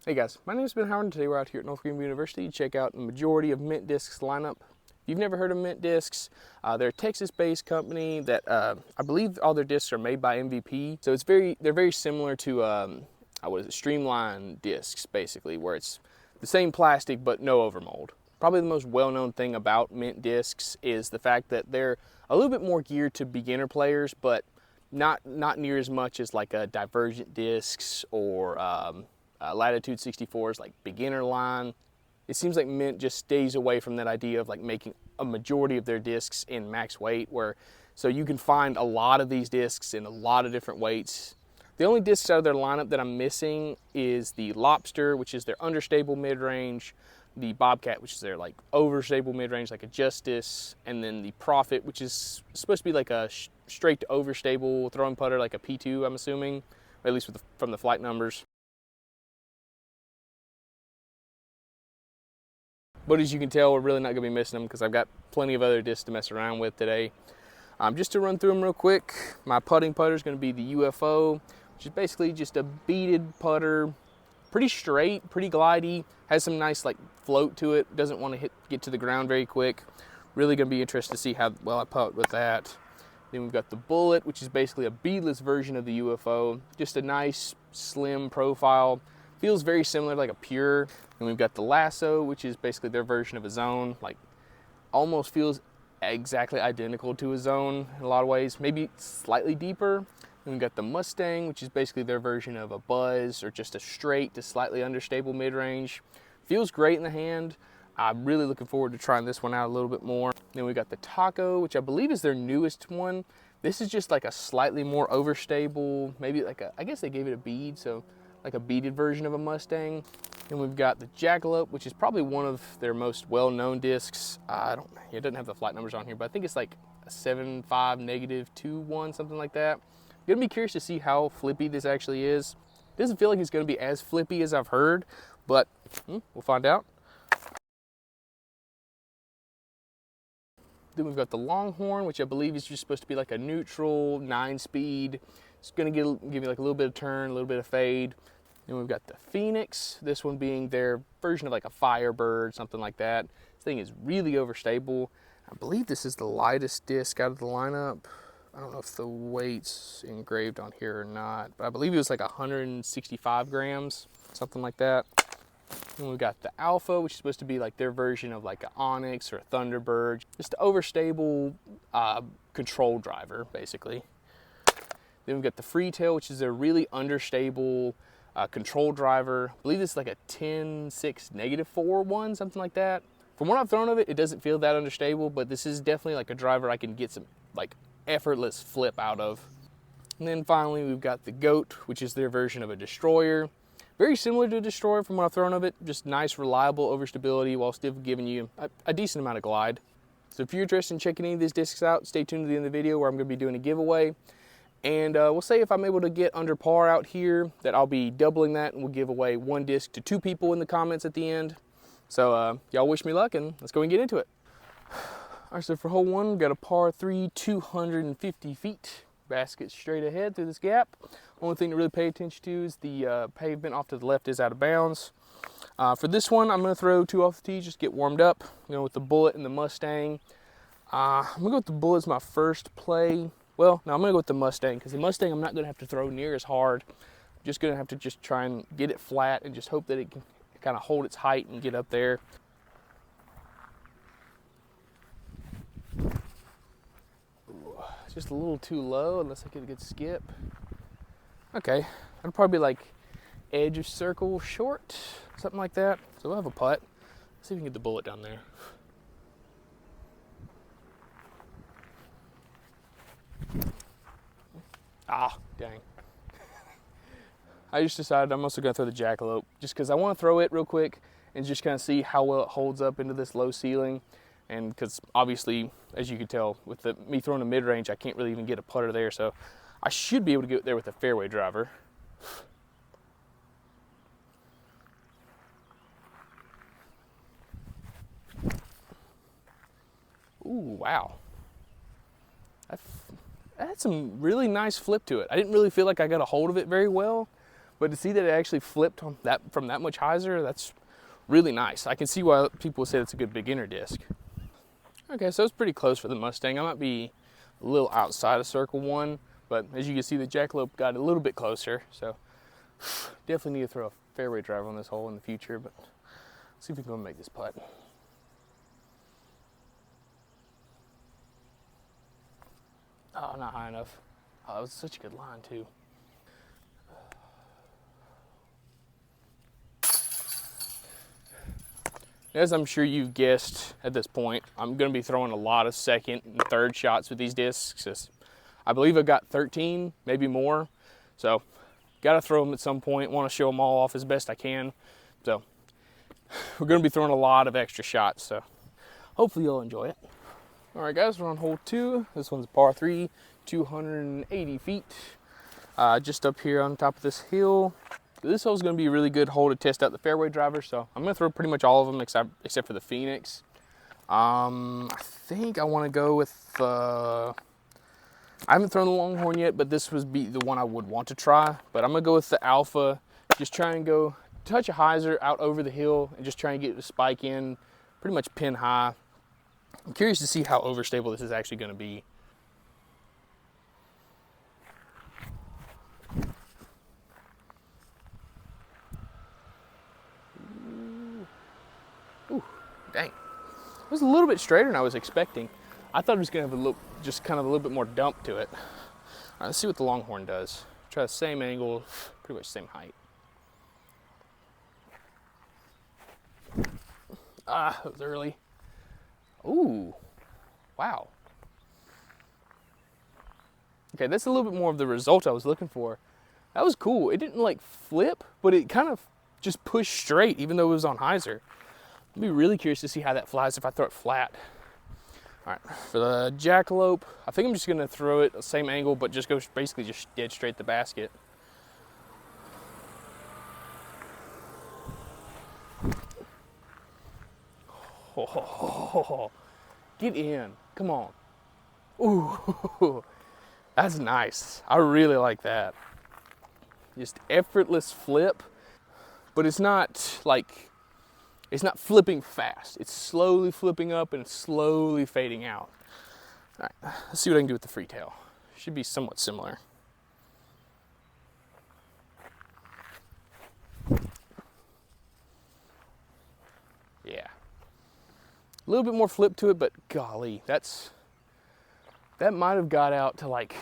Hey guys, my name is Ben Howard and today we're out here at North Greenville University to check out the majority of Mint Discs lineup. If you've never heard of Mint Discs, they're a Texas-based company that I believe all their discs are made by MVP. So they're very similar to Streamline discs basically, where it's the same plastic but no overmold. Probably the most well-known thing about Mint Discs is the fact that they're a little bit more geared to beginner players, but not near as much as like a Divergent Discs or Latitude 64's like beginner line. It seems like Mint just stays away from that idea of like making a majority of their discs in max weight, so you can find a lot of these discs in a lot of different weights. The only discs out of their lineup that I'm missing is the Lobster, which is their understable mid-range, the Bobcat, which is their like overstable mid-range, like a Justice, and then the Prophet, which is supposed to be like a straight to overstable throwing putter, like a P2, I'm assuming, or at least from the flight numbers. But as you can tell, we're really not going to be missing them because I've got plenty of other discs to mess around with today. Just to run through them real quick, my putting putter is going to be the UFO, which is basically just a beaded putter, pretty straight, pretty glidey, has some nice like float to it, doesn't want to get to the ground very quick. Really going to be interested to see how well I putt with that. Then we've got the Bullet, which is basically a beadless version of the UFO, just a nice slim profile. Feels very similar to like a Pure. And we've got the Lasso, which is basically their version of a Zone, like almost feels exactly identical to a Zone in a lot of ways, maybe slightly deeper. And we've got the Mustang, which is basically their version of a Buzz or just a straight to slightly understable mid-range. Feels great in the hand. I'm really looking forward to trying this one out a little bit more. Then we got the Taco, which I believe is their newest one. This is just like a slightly more overstable, maybe like I guess they gave it a bead, so like a beaded version of a Mustang. Then we've got the Jackalope, which is probably one of their most well-known discs. It doesn't have the flight numbers on here, but I think it's like a 75-21, something like that. I'm gonna be curious to see how flippy this actually is. It doesn't feel like it's gonna be as flippy as I've heard, but we'll find out. Then we've got the Longhorn, which I believe is just supposed to be like a neutral 9-speed. It's gonna give you like a little bit of turn, a little bit of fade. Then we've got the Phoenix, this one being their version of like a Firebird, something like that. This thing is really overstable. I believe this is the lightest disc out of the lineup. I don't know if the weight's engraved on here or not, but I believe it was like 165 grams, something like that. Then we've got the Alpha, which is supposed to be like their version of like an Onyx or a Thunderbird. Just an overstable control driver, basically. Then we've got the Freetail, which is a really understable control driver. I believe this is like a 10.6 -4 one, something like that. From what I've thrown of it, it doesn't feel that understable, but this is definitely like a driver I can get some like effortless flip out of. And then finally, we've got the Goat, which is their version of a Destroyer. Very similar to a Destroyer from what I've thrown of it, just nice, reliable overstability while still giving you a decent amount of glide. So if you're interested in checking any of these discs out, stay tuned to the end of the video where I'm going to be doing a giveaway. And we'll say if I'm able to get under par out here, that I'll be doubling that, and we'll give away 1 disc to 2 people in the comments at the end. So y'all wish me luck, and let's go and get into it. All right, so for hole 1, we've got a par 3, 250 feet. Basket straight ahead through this gap. Only thing to really pay attention to is the pavement off to the left is out of bounds. For this one, I'm going to throw 2 off the tee, just get warmed up. With the Bullet and the Mustang. I'm going to go with the Bullet as my first play. Well, no, I'm going to go with the Mustang, because the Mustang I'm not going to have to throw near as hard. I'm just going to have to just try and get it flat and just hope that it can kind of hold its height and get up there. Ooh, just a little too low unless I get a good skip. Okay, I'd probably like edge of circle short, something like that. So we'll have a putt. Let's see if we can get the Bullet down there. Ah, dang. I just decided I'm also going to throw the Jackalope just because I want to throw it real quick and just kind of see how well it holds up into this low ceiling. And because obviously, as you can tell, with me throwing a mid-range, I can't really even get a putter there. So I should be able to get there with a fairway driver. Ooh, wow. That had some really nice flip to it. I didn't really feel like I got a hold of it very well, But to see that it actually flipped on that from that much hyzer, that's really nice. I can see why people say it's a good beginner disc. Okay, so it's pretty close for the Mustang. I might be a little outside of circle one, but as you can see, the jackalope got a little bit closer. So definitely need to throw a fairway driver on this hole in the future, but let's see if we can go make this putt. Oh, not high enough. Oh, that was such a good line too. As I'm sure you've guessed at this point, I'm going to be throwing a lot of second and third shots with these discs. I believe I've got 13, maybe more. So, got to throw them at some point. Want to show them all off as best I can. So, we're going to be throwing a lot of extra shots. So, hopefully you'll enjoy it. All right, guys, we're on hole 2. This one's a par 3, 280 feet. Just up here on top of this hill. This hole's going to be a really good hole to test out the fairway driver, so I'm going to throw pretty much all of them except for the Phoenix. I think I want to go with, I haven't thrown the Longhorn yet, but this would be the one I would want to try. But I'm going to go with the Alpha, just try and go touch a hyzer out over the hill and just try and get the spike in pretty much pin high. I'm curious to see how overstable this is actually going to be. Ooh, dang. It was a little bit straighter than I was expecting. I thought it was going to have a little, just kind of a little bit more dump to it. All right, let's see what the Longhorn does. Try the same angle, pretty much same height. Ah, that was early. Ooh, wow. Okay, that's a little bit more of the result I was looking for. That was cool. It didn't like flip, but it kind of just pushed straight, even though it was on hyzer. I'd be really curious to see how that flies if I throw it flat. All right, for the jackalope, I think I'm just gonna throw it the same angle, but just go basically just dead straight to the basket. Oh, get in, come on. Ooh, that's nice. I really like that. Just effortless flip, but it's not like, it's not flipping fast. It's slowly flipping up and slowly fading out. All right, let's see what I can do with the freetail. Should be somewhat similar. Yeah. A little bit more flip to it, but golly, that might have got out to like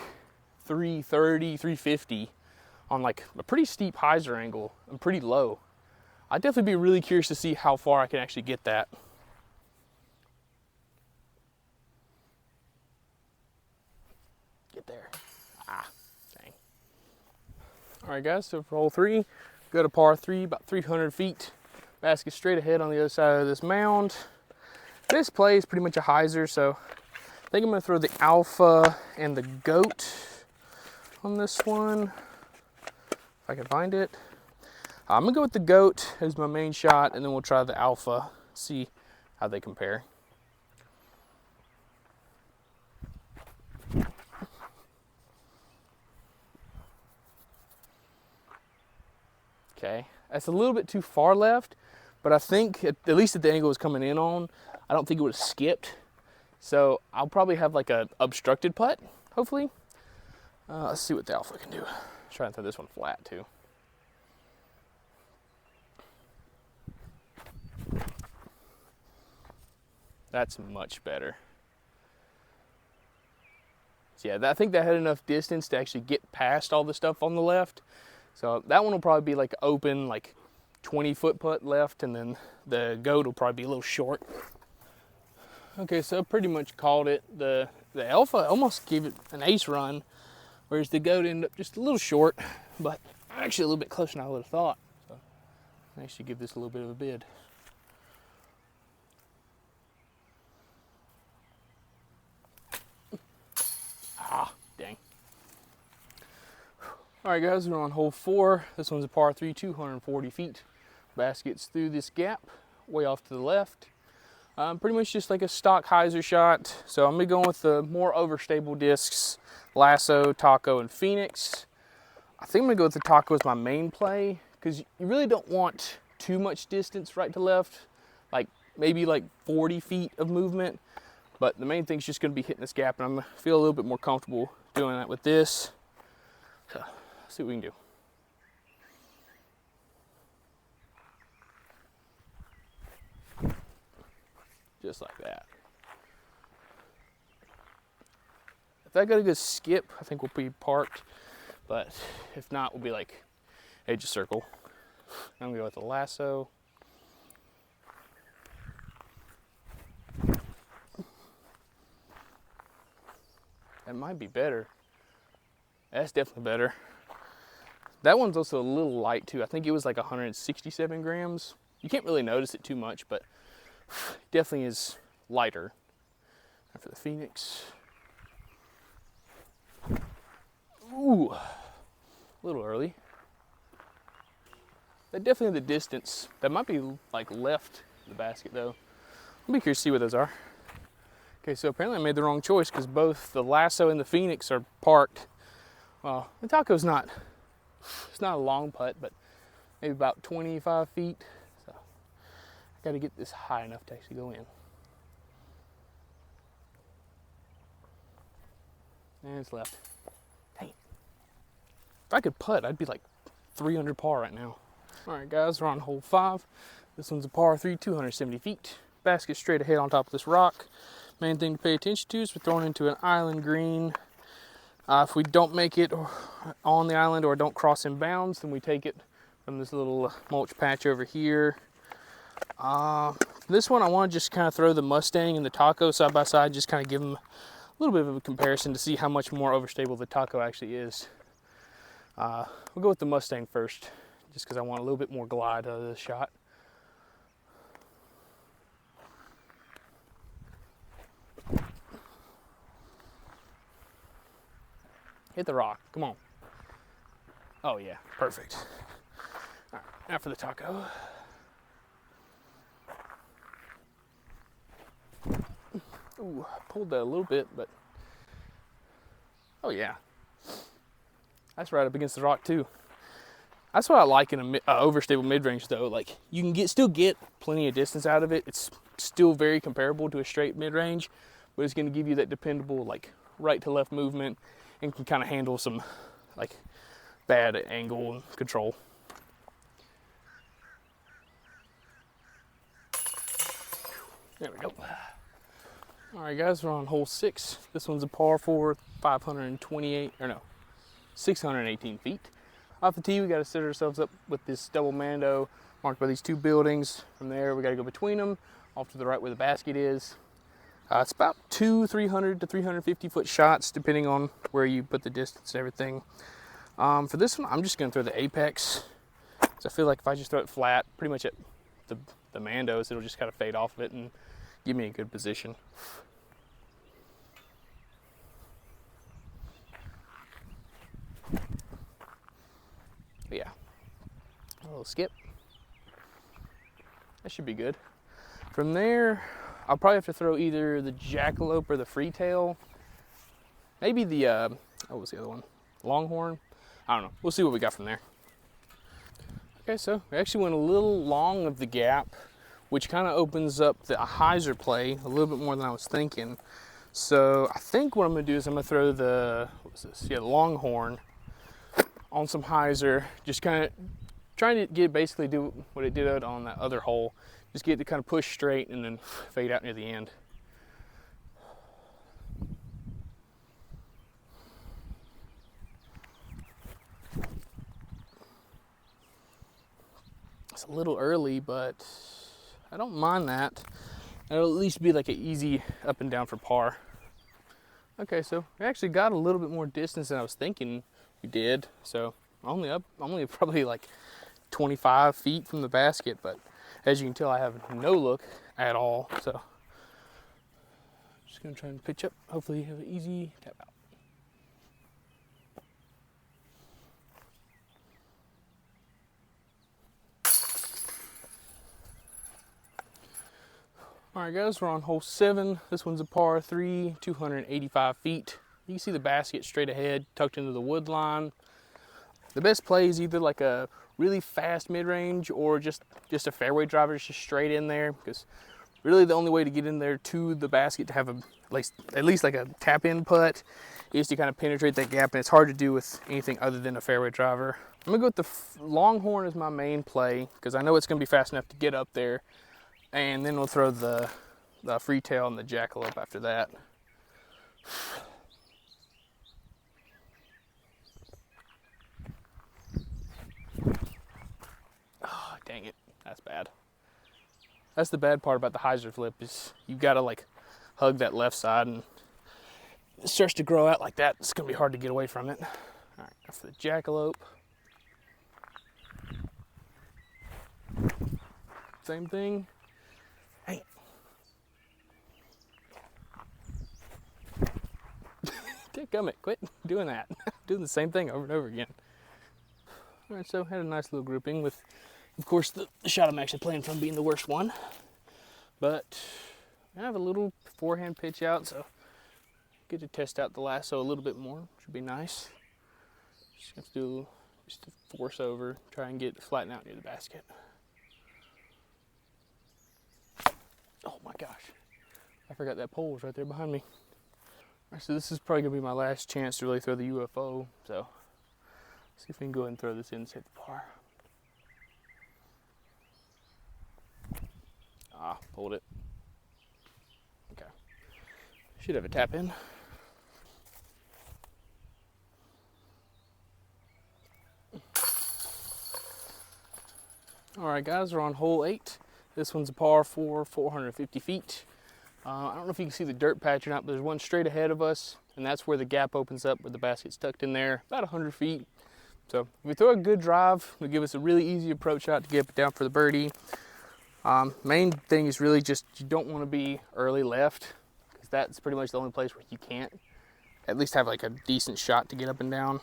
330, 350 on like a pretty steep hyzer angle and pretty low. I'd definitely be really curious to see how far I can actually get that. Get there. Ah, dang. All right, guys, so for hole 3, go to par 3, about 300 feet. Basket straight ahead on the other side of this mound. This play is pretty much a hyzer, so I think I'm going to throw the Alpha and the Goat on this one, if I can find it. I'm going to go with the Goat as my main shot, and then we'll try the Alpha, see how they compare. Okay, that's a little bit too far left, but I think, at least at the angle it was coming in on, I don't think it would have skipped. So I'll probably have like a obstructed putt, hopefully. Let's see what the Alpha can do. Try and throw this one flat too. That's much better. So yeah, I think that had enough distance to actually get past all the stuff on the left. So that one will probably be like open, like 20-foot putt left, and then the Goat will probably be a little short. Okay, so I pretty much called it. The Alpha almost gave it an ace run, whereas the Goat ended up just a little short, but actually a little bit closer than I would have thought. So I actually give this a little bit of a bid. Ah, dang. All right, guys, we're on hole 4. This one's a par 3, 240 feet. Basket's through this gap, way off to the left. Pretty much just like a stock hyzer shot. So I'm gonna be going with the more overstable discs, Lasso, Taco, and Phoenix. I think I'm gonna go with the taco as my main play, because you really don't want too much distance right to left, like maybe like 40 feet of movement. But the main thing is just gonna be hitting this gap, and I'm gonna feel a little bit more comfortable doing that with this. So, let's see what we can do. Just like that. If I got a good skip, I think we'll be parked. But if not, we'll be like edge of circle. I'm gonna go with the lasso. That might be better. That's definitely better. That one's also a little light too. I think it was like 167 grams. You can't really notice it too much, but it definitely is lighter. Now for the Phoenix. Ooh, a little early. That definitely had the distance. That might be like left the basket though. I'll be curious to see what those are. Okay, so apparently I made the wrong choice because both the lasso and the Phoenix are parked. Well, the taco's not, it's not a long putt, but maybe about 25 feet. So I gotta get this high enough to actually go in. And it's left. Dang. If I could putt, I'd be like 300 par right now. All right, guys, we're on hole 5. This one's a par 3, 270 feet. Basket straight ahead on top of this rock. Main thing to pay attention to is we're throwing into an island green. If we don't make it on the island or don't cross in bounds, then we take it from this little mulch patch over here. This one I want to just kind of throw the Mustang and the taco side by side, just kind of give them a little bit of a comparison to see how much more overstable the taco actually is. We'll go with the Mustang first, just because I want a little bit more glide out of this shot. Hit the rock, come on. Oh yeah, perfect. All right, now for the taco. Ooh, I pulled that a little bit, but oh yeah. That's right up against the rock too. That's what I like in a overstable mid-range though. Like you can still get plenty of distance out of it. It's still very comparable to a straight mid-range, but it's gonna give you that dependable like right to left movement and can kind of handle some like bad angle and control. There we go. All right, guys, we're on hole 6. This one's a par 4, 618 feet. Off the tee, we got to set ourselves up with this double mando marked by these 2 buildings. From there, we got to go between them, off to the right where the basket is. It's about 300 to 350 foot shots, depending on where you put the distance and everything. For this one, I'm just going to throw the apex. So I feel like if I just throw it flat, pretty much at the mandos, it'll just kind of fade off of it and give me a good position. But yeah, a little skip. That should be good. From there, I'll probably have to throw either the jackalope or the freetail. Maybe the, what was the other one? Longhorn? I don't know. We'll see what we got from there. Okay, so we actually went a little long of the gap, which kind of opens up the hyzer play a little bit more than I was thinking. So I think what I'm gonna do is I'm gonna throw the, what was this? Yeah, the Longhorn on some hyzer, just kind of trying to get basically do what it did on that other hole. Just get it to kind of push straight and then fade out near the end. It's a little early, but I don't mind that. It'll at least be like an easy up and down for par. Okay, so we actually got a little bit more distance than I was thinking we did. So only probably like 25 feet from the basket, but as you can tell, I have no look at all. So just gonna try and pitch up. Hopefully have an easy tap out. All right, guys, we're on hole 7. This one's a par 3, 285 feet. You can see the basket straight ahead, tucked into the wood line. The best play is either like a really fast mid-range or just a fairway driver, just straight in there, because really the only way to get in there to the basket to have at least like a tap-in putt is to kind of penetrate that gap, and it's hard to do with anything other than a fairway driver. I'm gonna go with the Longhorn as my main play because I know it's gonna be fast enough to get up there, and then we'll throw the free tail and the jackalope after that. Oh, dang it, that's bad. That's the bad part about the hyzer flip is you gotta like hug that left side, and it starts to grow out like that. It's gonna be hard to get away from it. All right, now for the jackalope. Same thing. Hey. Dadgummit, quit doing that. Doing the same thing over and over again. All right, so had a nice little grouping with, of course, the shot I'm actually playing from being the worst one. But I have a little forehand pitch out, so get to test out the lasso a little bit more. Should be nice. Just have to do just a force over, try and get flatten out near the basket. Oh my gosh, I forgot that pole was right there behind me. All right, so this is probably gonna be my last chance to really throw the UFO, so see if we can go ahead and throw this in and hit the par. Ah, pulled it. Okay, should have a tap in. All right guys, we're on hole 8. This one's a par 4, 450 feet. I don't know if you can see the dirt patch or not, but there's one straight ahead of us, and that's where the gap opens up, where the basket's tucked in there, about 100 feet. So if we throw a good drive, it'll give us a really easy approach shot to get it down for the birdie. Main thing is really just you don't want to be early left, because that's pretty much the only place where you can't at least have like a decent shot to get up and down.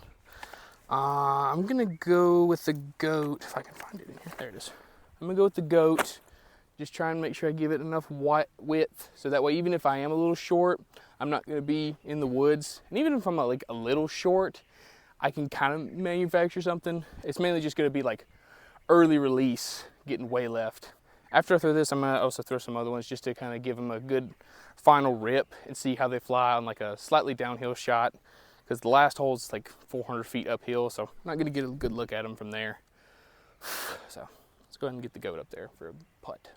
I'm gonna go with the goat, if I can find it in here. There it is. I'm gonna go with the goat. Just try and make sure I give it enough width, so that way even if I am a little short, I'm not gonna be in the woods. And even if I'm like a little short, I can kind of manufacture something. It's mainly just gonna be like early release, getting way left. After I throw this, I'm gonna also throw some other ones just to kind of give them a good final rip and see how they fly on like a slightly downhill shot, because the last hole is like 400 feet uphill, so I'm not gonna get a good look at them from there. So let's go ahead and get the goat up there for a putt.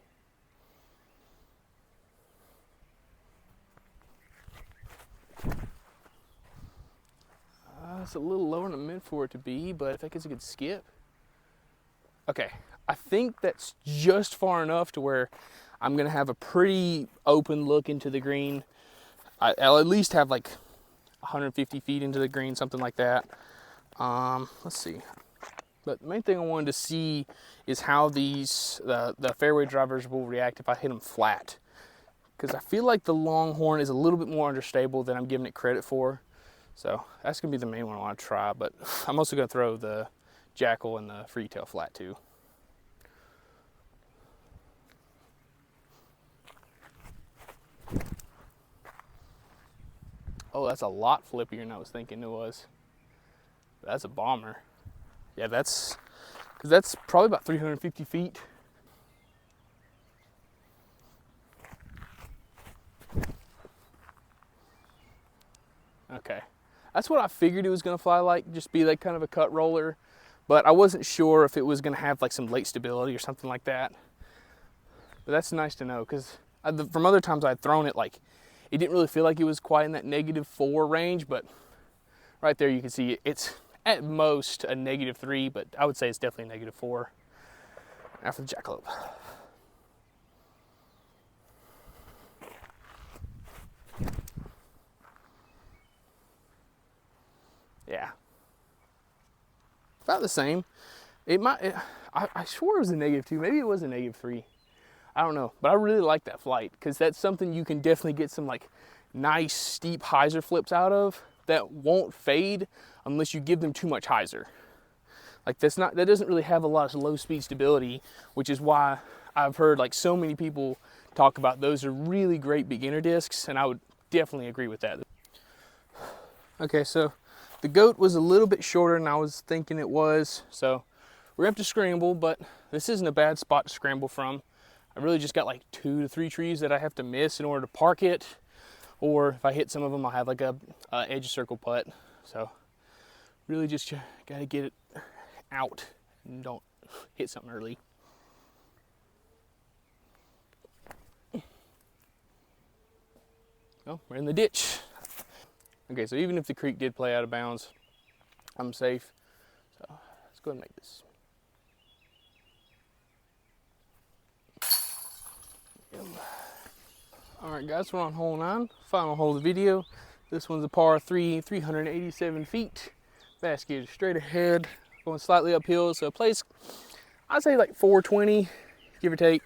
It's a little lower than I meant for it to be, but I think it's a good skip. Okay, I think that's just far enough to where I'm gonna have a pretty open look into the green. I'll at least have like 150 feet into the green, something like that. Let's see. But the main thing I wanted to see is how the fairway drivers will react if I hit them flat. Because I feel like the Longhorn is a little bit more understable than I'm giving it credit for. So that's gonna be the main one I want to try, but I'm also gonna throw the jackal and the free tail flat too. Oh, that's a lot flippier than I was thinking it was. That's a bomber. Yeah, that's probably about 350 feet. Okay. That's what I figured it was gonna fly like, just be like kind of a cut roller, but I wasn't sure if it was gonna have like some late stability or something like that. But that's nice to know, because from other times I'd thrown it, like it didn't really feel like it was quite in that -4 range, but right there you can see it's at most a -3, but I would say it's definitely a -4. After the jackalope. Yeah, about the same. It might. I swore it was a -2. Maybe it was a -3. I don't know, but I really like that flight, because that's something you can definitely get some like nice steep hyzer flips out of that won't fade unless you give them too much hyzer. Like that doesn't really have a lot of low speed stability, which is why I've heard like so many people talk about those are really great beginner discs, and I would definitely agree with that. Okay, so The goat was a little bit shorter than I was thinking it was, so we're gonna have to scramble, but this isn't a bad spot to scramble from. I really just got like 2 to 3 trees that I have to miss in order to park it, or if I hit some of them, I'll have like a edge circle putt. So really just gotta get it out and don't hit something early. Oh, we're in the ditch. Okay, so even if the creek did play out of bounds, I'm safe. So let's go ahead and make this. All right, guys, we're on hole 9, final hole of the video. This one's a par 3, 387 feet. Basket is straight ahead, going slightly uphill, so it plays, I'd say like 420, give or take.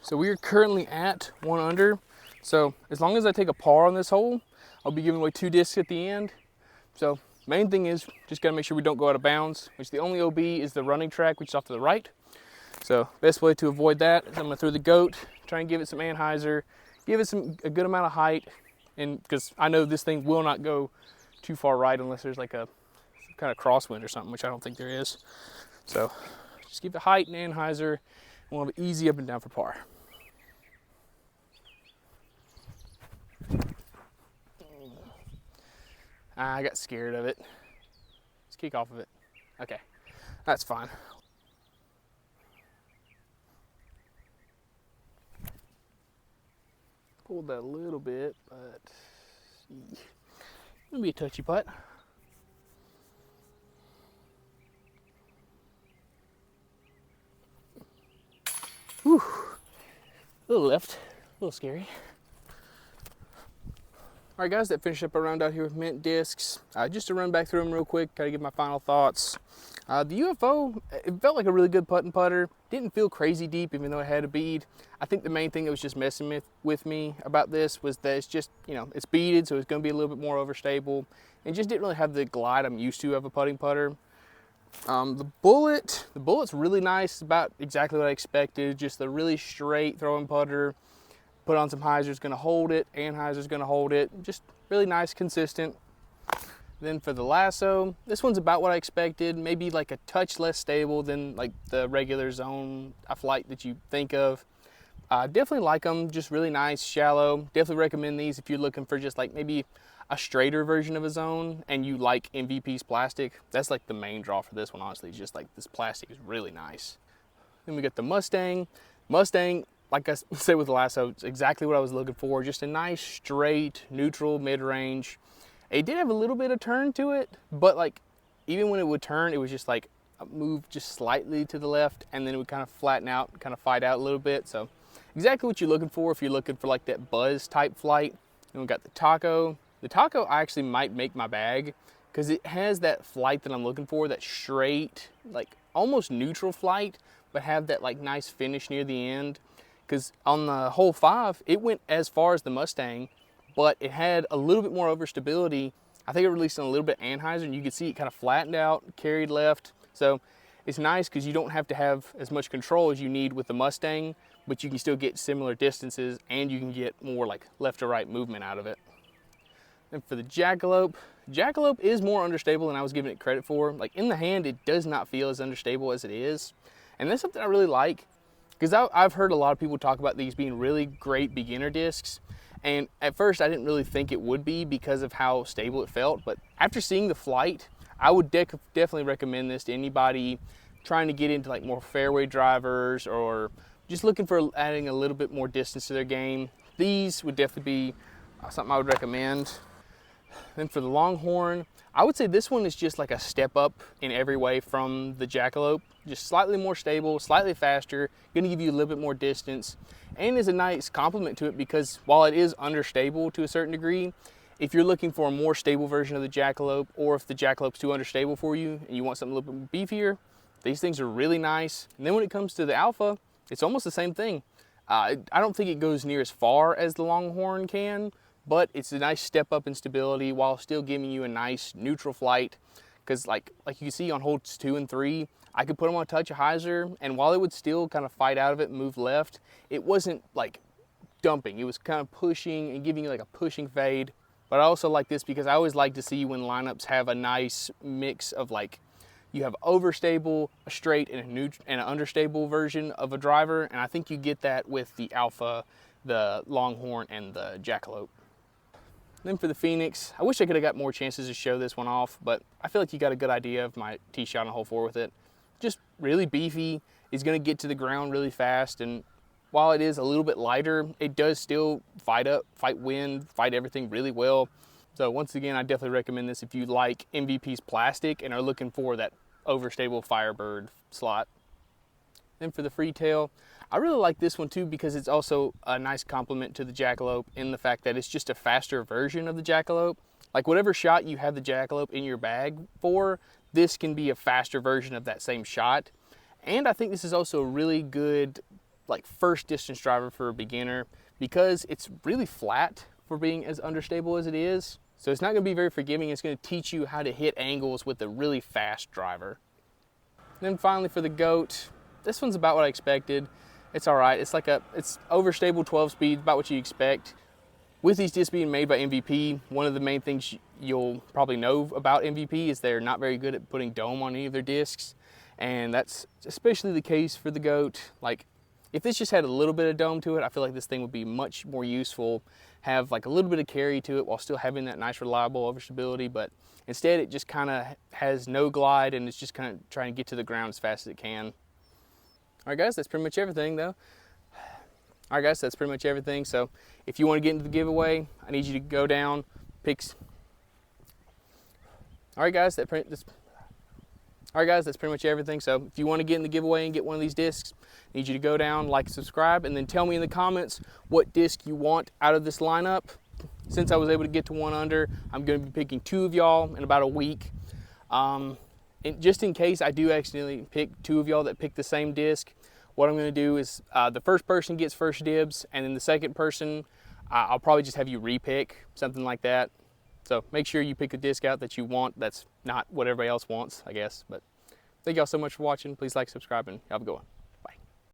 So we are currently at 1 under. So as long as I take a par on this hole, I'll be giving away 2 discs at the end. So main thing is just gotta make sure we don't go out of bounds, which the only OB is the running track, which is off to the right. So best way to avoid that is I'm gonna throw the goat, try and give it some anhyzer, give it a good amount of height, and because I know this thing will not go too far right unless there's like a kind of crosswind or something, which I don't think there is. So just give it height and anhyzer, and we'll have it easy up and down for par. I got scared of it. Let's kick off of it. Okay, that's fine. Pulled that a little bit, but it'll be a touchy putt. Whew. A little left, a little scary. All right, guys, that finished up our round out here with mint discs. Just to run back through them real quick, kind of give my final thoughts. The UFO, it felt like a really good putt and putter. Didn't feel crazy deep, even though it had a bead. I think the main thing that was just messing with me about this was that it's just, you know, it's beaded, so it's going to be a little bit more overstable, and just didn't really have the glide I'm used to of a putting putter. The bullet's really nice, about exactly what I expected. Just the really straight throwing putter. Put on some hyzer's gonna hold it, anhyzer's gonna hold it. Just really nice, consistent. Then for the lasso, this one's about what I expected. Maybe like a touch less stable than like the regular zone flight that you think of. Definitely like them, just really nice, shallow. Definitely recommend these if you're looking for just like maybe a straighter version of a zone and you like MVP's plastic. That's like the main draw for this one, honestly. Just like this plastic is really nice. Then we got the Mustang. Like I said with the lasso, it's exactly what I was looking for. Just a nice, straight, neutral, mid-range. It did have a little bit of turn to it, but like even when it would turn, it was just like move just slightly to the left, and then it would kind of flatten out, kind of fight out a little bit. So exactly what you're looking for if you're looking for like that buzz type flight. Then we got the Taco. The Taco I actually might make my bag because it has that flight that I'm looking for, that straight, like almost neutral flight, but have that like nice finish near the end. Because on the hole 5, it went as far as the Mustang, but it had a little bit more overstability. I think it released on a little bit of anhyzer, and you could see it kind of flattened out, carried left. So it's nice because you don't have to have as much control as you need with the Mustang, but you can still get similar distances, and you can get more like left to right movement out of it. And for the Jackalope, Jackalope is more understable than I was giving it credit for. Like in the hand, it does not feel as understable as it is. And that's something I really like. Because I've heard a lot of people talk about these being really great beginner discs, and at first I didn't really think it would be because of how stable it felt, but after seeing the flight, I would definitely recommend this to anybody trying to get into like more fairway drivers or just looking for adding a little bit more distance to their game. These would definitely be something I would recommend. Then for the Longhorn, I would say this one is just like a step up in every way from the Jackalope. Just slightly more stable, slightly faster, gonna give you a little bit more distance, and is a nice complement to it because while it is understable to a certain degree, if you're looking for a more stable version of the Jackalope, or if the Jackalope's too understable for you and you want something a little bit beefier, these things are really nice. And then when it comes to the Alpha, it's almost the same thing. I don't think it goes near as far as the Longhorn can, but it's a nice step up in stability while still giving you a nice neutral flight. Because like you can see on holes 2 and 3, I could put them on a touch of hyzer, and while it would still kind of fight out of it and move left, it wasn't like dumping. It was kind of pushing and giving you like a pushing fade. But I also like this because I always like to see when lineups have a nice mix of like, you have overstable, a straight, and an understable version of a driver, and I think you get that with the Alpha, the Longhorn, and the Jackalope. Then for the Phoenix, I wish I could have got more chances to show this one off, but I feel like you got a good idea of my tee shot on hole 4 with it. Just really beefy, is going to get to the ground really fast, and while it is a little bit lighter, it does still fight wind, fight everything really well. So once again, I definitely recommend this if you like MVP's plastic and are looking for that overstable Firebird slot. Then for the Freetail, I really like this one too because it's also a nice complement to the Jackalope in the fact that it's just a faster version of the Jackalope. Like whatever shot you have the Jackalope in your bag for, this can be a faster version of that same shot. And I think this is also a really good like first distance driver for a beginner because it's really flat for being as understable as it is. So it's not going to be very forgiving. It's going to teach you how to hit angles with a really fast driver. Then finally for the Goat, this one's about what I expected. It's all right. It's overstable 12 speed, about what you expect. With these discs being made by MVP, one of the main things you'll probably know about MVP is they're not very good at putting dome on any of their discs. And that's especially the case for the Goat. Like if this just had a little bit of dome to it, I feel like this thing would be much more useful, have like a little bit of carry to it while still having that nice reliable overstability, but instead it just kind of has no glide and it's just kind of trying to get to the ground as fast as it can. All right guys, that's pretty much everything though. All right guys, that's pretty much everything. So if you want to get into the giveaway, I need you to go down, pick. All right guys, that's pretty much everything. So if you want to get in the giveaway and get one of these discs, I need you to go down, like, subscribe, and then tell me in the comments what disc you want out of this lineup. Since I was able to get to one under, I'm going to be picking 2 of y'all in about a week. And just in case I do accidentally pick 2 of y'all that pick the same disc, what I'm going to do is the first person gets first dibs, and then the second person, I'll probably just have you repick, something like that. So make sure you pick a disc out that you want that's not what everybody else wants, I guess. But thank y'all so much for watching. Please like, subscribe, and have a good one.